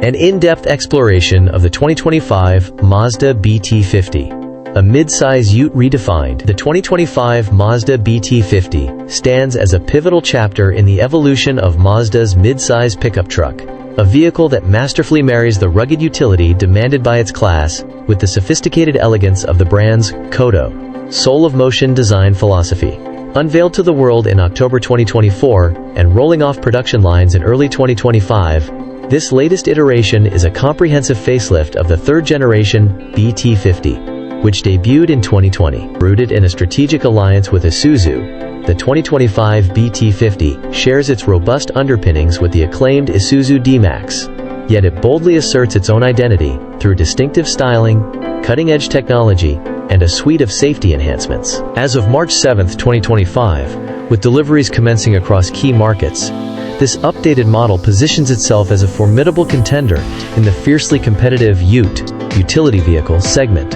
An in-depth exploration of the 2025 Mazda BT-50. A mid-size ute redefined, the 2025 Mazda BT-50 stands as a pivotal chapter in the evolution of Mazda's mid-size pickup truck. A vehicle that masterfully marries the rugged utility demanded by its class with the sophisticated elegance of the brand's Kodo, soul of motion design philosophy. Unveiled to the world in October 2024 and rolling off production lines in early 2025, this latest iteration is a comprehensive facelift of the third-generation BT-50. Which debuted in 2020. Rooted in a strategic alliance with Isuzu, the 2025 BT-50 shares its robust underpinnings with the acclaimed Isuzu D-Max. Yet it boldly asserts its own identity through distinctive styling, cutting-edge technology, and a suite of safety enhancements. As of March 7, 2025, with deliveries commencing across key markets, this updated model positions itself as a formidable contender in the fiercely competitive utility vehicle segment.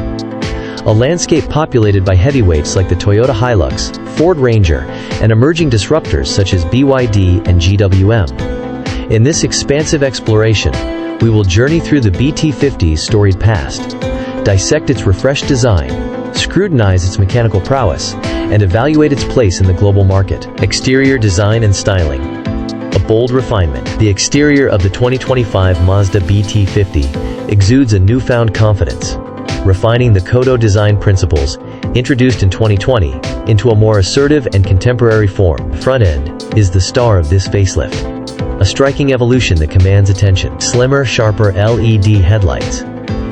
A landscape populated by heavyweights like the Toyota Hilux, Ford Ranger, and emerging disruptors such as BYD and GWM. In this expansive exploration, we will journey through the BT-50's storied past, dissect its refreshed design, scrutinize its mechanical prowess, and evaluate its place in the global market. Exterior design and styling. A bold refinement. The exterior of the 2025 Mazda BT-50 exudes a newfound confidence, refining the Kodo design principles, introduced in 2020, into a more assertive and contemporary form. Front end is the star of this facelift. A striking evolution that commands attention. Slimmer, sharper LED headlights,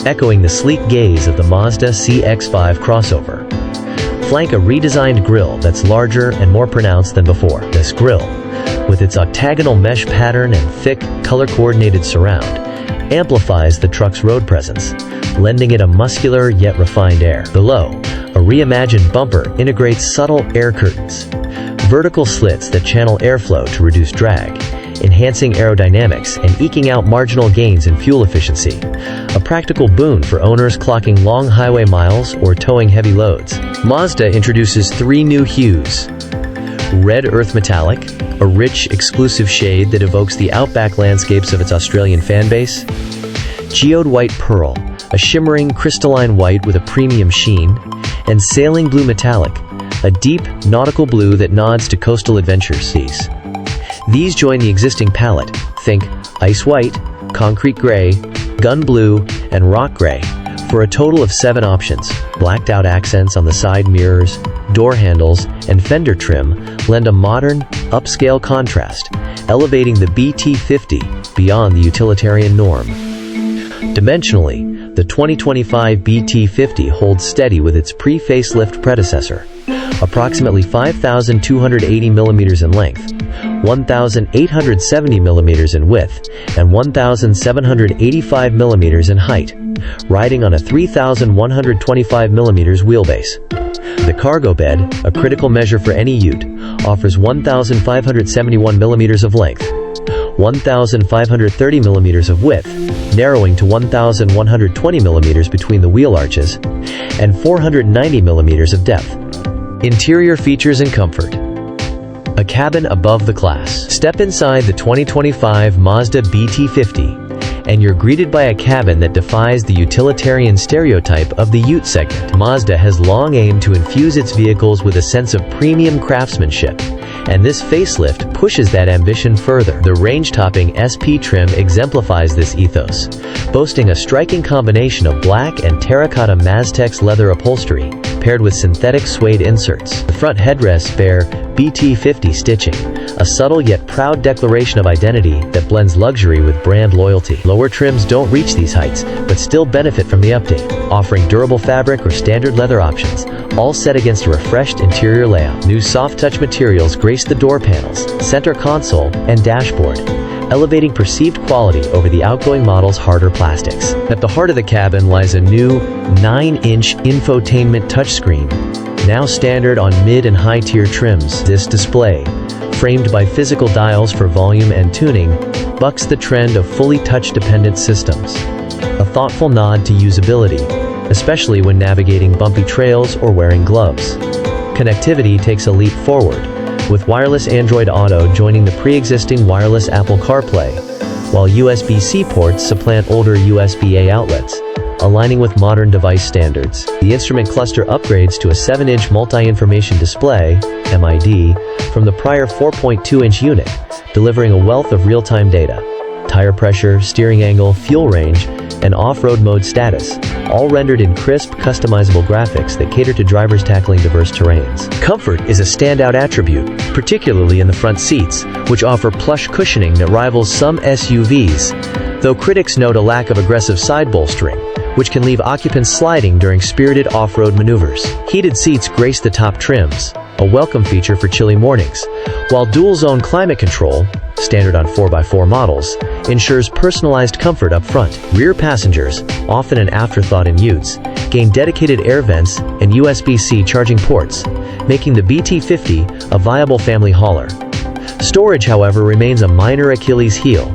echoing the sleek gaze of the Mazda CX-5 crossover, flank a redesigned grille that's larger and more pronounced than before. This grille, with its octagonal mesh pattern and thick, color-coordinated surround, amplifies the truck's road presence, lending it a muscular yet refined air. Below, a reimagined bumper integrates subtle air curtains, vertical slits that channel airflow to reduce drag, enhancing aerodynamics and eking out marginal gains in fuel efficiency. A practical boon for owners clocking long highway miles or towing heavy loads. Mazda introduces 3 new hues. Red Earth Metallic, a rich, exclusive shade that evokes the outback landscapes of its Australian fanbase. Geode White Pearl, a shimmering, crystalline white with a premium sheen. And Sailing Blue Metallic, a deep, nautical blue that nods to coastal adventures. These join the existing palette, think Ice White, Concrete Gray, Gun Blue, and Rock Gray, for a total of 7 options. Blacked out accents on the side mirrors, door handles, and fender trim lend a modern, upscale contrast, elevating the BT-50 beyond the utilitarian norm. Dimensionally, the 2025 BT-50 holds steady with its pre-facelift predecessor, approximately 5,280 mm in length, 1,870 mm in width, and 1,785 mm in height, riding on a 3,125 mm wheelbase. The cargo bed, a critical measure for any ute, offers 1,571 mm of length, 1,530 mm of width, narrowing to 1,120 mm between the wheel arches, and 490 mm of depth. Interior features and comfort. A cabin above the class. Step inside the 2025 Mazda BT-50, and you're greeted by a cabin that defies the utilitarian stereotype of the ute segment. Mazda has long aimed to infuse its vehicles with a sense of premium craftsmanship, and this facelift pushes that ambition further. The range-topping SP trim exemplifies this ethos, boasting a striking combination of black and terracotta Maztex leather upholstery, paired with synthetic suede inserts. The front headrests bear BT-50 stitching, a subtle yet proud declaration of identity that blends luxury with brand loyalty. Lower trims don't reach these heights, but still benefit from the update, offering durable fabric or standard leather options, all set against a refreshed interior layout. New soft-touch materials grace the door panels, center console, and dashboard, elevating perceived quality over the outgoing model's harder plastics. At the heart of the cabin lies a new 9-inch infotainment touchscreen, now standard on mid and high-tier trims. This display, framed by physical dials for volume and tuning, bucks the trend of fully touch-dependent systems. A thoughtful nod to usability, especially when navigating bumpy trails or wearing gloves. Connectivity takes a leap forward, with wireless Android Auto joining the pre-existing wireless Apple CarPlay, while USB-C ports supplant older USB-A outlets, aligning with modern device standards. The instrument cluster upgrades to a 7-inch multi-information display (MID) from the prior 4.2-inch unit, delivering a wealth of real-time data: tire pressure, steering angle, fuel range, and off-road mode status, all rendered in crisp, customizable graphics that cater to drivers tackling diverse terrains. Comfort is a standout attribute, particularly in the front seats, which offer plush cushioning that rivals some SUVs, though critics note a lack of aggressive side bolstering, which can leave occupants sliding during spirited off-road maneuvers. Heated seats grace the top trims, a welcome feature for chilly mornings, while dual-zone climate control, standard on 4x4 models, ensures personalized comfort up front. Rear passengers, often an afterthought in utes, gain dedicated air vents and USB-C charging ports, making the BT-50 a viable family hauler. Storage, however, remains a minor Achilles heel.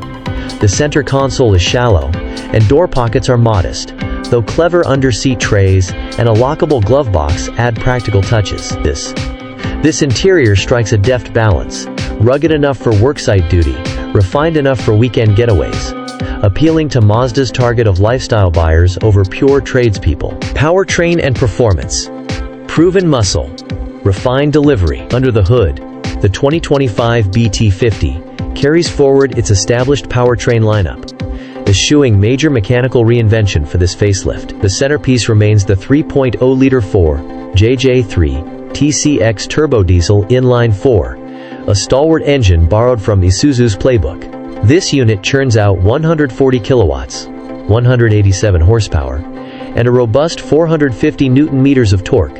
The center console is shallow, and door pockets are modest, though clever under-seat trays and a lockable glove box add practical touches. This interior strikes a deft balance, rugged enough for worksite duty, refined enough for weekend getaways, appealing to Mazda's target of lifestyle buyers over pure tradespeople. Powertrain and performance. Proven muscle. Refined delivery. Under the hood, the 2025 BT-50 carries forward its established powertrain lineup, eschewing major mechanical reinvention for this facelift. The centerpiece remains the 3.0-liter 4JJ3 TCX turbo diesel inline-4, a stalwart engine borrowed from Isuzu's playbook. This unit churns out 140 kilowatts, 187 horsepower, and a robust 450 newton-meters of torque,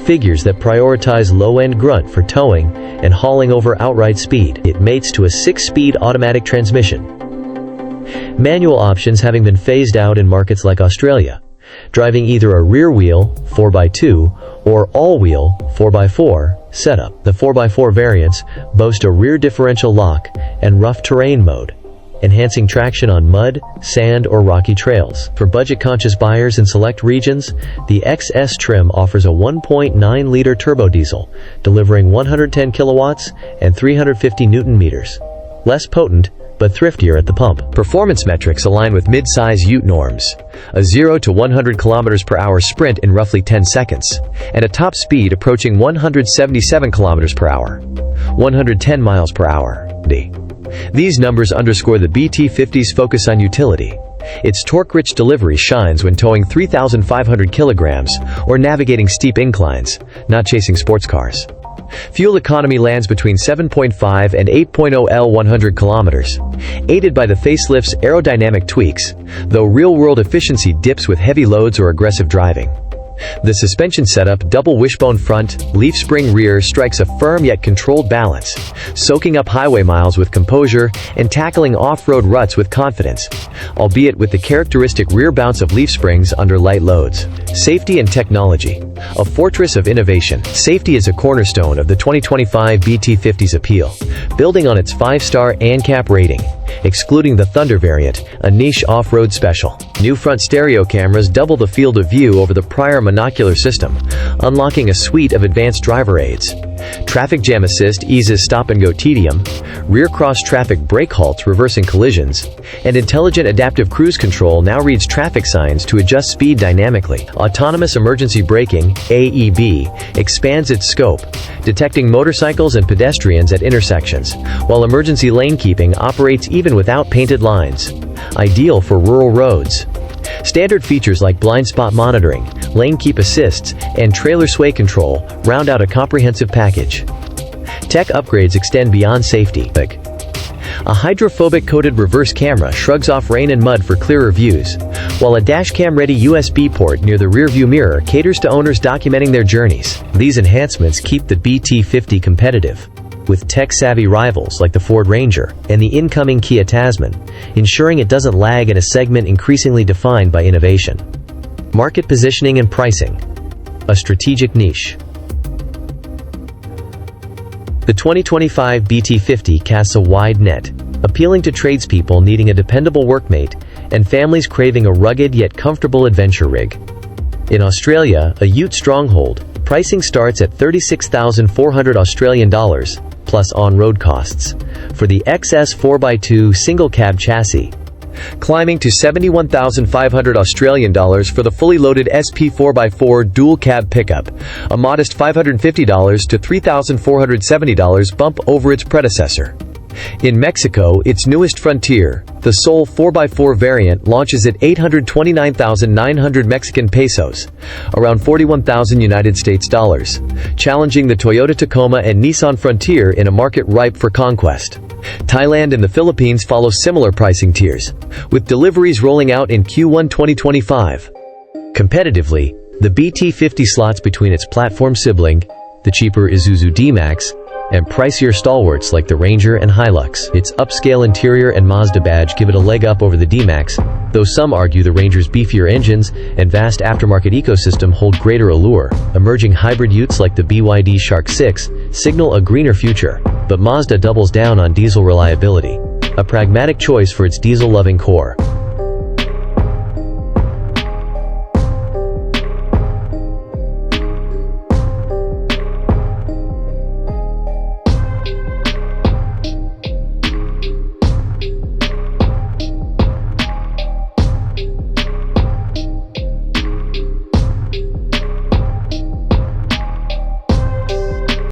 figures that prioritize low-end grunt for towing and hauling over outright speed. It mates to a 6-speed automatic transmission, manual options having been phased out in markets like Australia, driving either a rear-wheel 4x2 or all-wheel 4x4 setup. The 4x4 variants boast a rear differential lock and rough terrain mode, enhancing traction on mud, sand, or rocky trails. For budget-conscious buyers in select regions, the XS trim offers a 1.9-liter turbo diesel, delivering 110 kilowatts and 350 newton-meters. Less potent, but thriftier at the pump. Performance metrics align with mid-size ute norms: a 0 to 100 km per hour sprint in roughly 10 seconds, and a top speed approaching 177 km per hour, 110 miles per hour. These numbers underscore the BT-50's focus on utility. Its torque-rich delivery shines when towing 3,500 kilograms or navigating steep inclines, not chasing sports cars. Fuel economy lands between 7.5 and 8.0 L 100 kilometers, aided by the facelift's aerodynamic tweaks, though real-world efficiency dips with heavy loads or aggressive driving. The suspension setup, double wishbone front, leaf spring rear, strikes a firm yet controlled balance, soaking up highway miles with composure and tackling off-road ruts with confidence, albeit with the characteristic rear bounce of leaf springs under light loads. Safety and technology. A fortress of innovation, safety is a cornerstone of the 2025 BT-50's appeal, building on its 5-star ANCAP rating, excluding the Thunder variant, a niche off-road special. New front stereo cameras double the field of view over the prior monocular system, unlocking a suite of advanced driver aids. Traffic jam assist eases stop-and-go tedium, rear cross-traffic brake halts reversing collisions, and intelligent adaptive cruise control now reads traffic signs to adjust speed dynamically. Autonomous emergency braking, AEB, expands its scope, detecting motorcycles and pedestrians at intersections, while emergency lane keeping operates even without painted lines, ideal for rural roads. Standard features like blind spot monitoring, lane keep assists, and trailer sway control round out a comprehensive package. Tech upgrades extend beyond safety. A hydrophobic coated reverse camera shrugs off rain and mud for clearer views, while a dashcam-ready USB port near the rearview mirror caters to owners documenting their journeys. These enhancements keep the BT-50 competitive with tech-savvy rivals like the Ford Ranger and the incoming Kia Tasman, ensuring it doesn't lag in a segment increasingly defined by innovation. Market positioning and pricing. A strategic niche. The 2025 BT-50 casts a wide net, appealing to tradespeople needing a dependable workmate and families craving a rugged yet comfortable adventure rig. In Australia, a ute stronghold, pricing starts at $36,400 Australian dollars, plus on-road costs, for the XS 4x2 single-cab chassis, climbing to $71,500 for the fully loaded SP 4x4 dual-cab pickup, a modest $550 to $3,470 bump over its predecessor. In Mexico, its newest frontier, the Sol 4x4 variant, launches at 829,900 Mexican pesos, around 41,000 United States dollars, challenging the Toyota Tacoma and Nissan Frontier in a market ripe for conquest. Thailand and the Philippines follow similar pricing tiers, with deliveries rolling out in Q1 2025. Competitively, the BT-50 slots between its platform sibling, the cheaper Isuzu D-Max, and pricier stalwarts like the Ranger and Hilux. Its upscale interior and Mazda badge give it a leg up over the D-Max, though some argue the Ranger's beefier engines and vast aftermarket ecosystem hold greater allure. Emerging hybrid utes like the BYD Shark 6 signal a greener future, but Mazda doubles down on diesel reliability, a pragmatic choice for its diesel-loving core.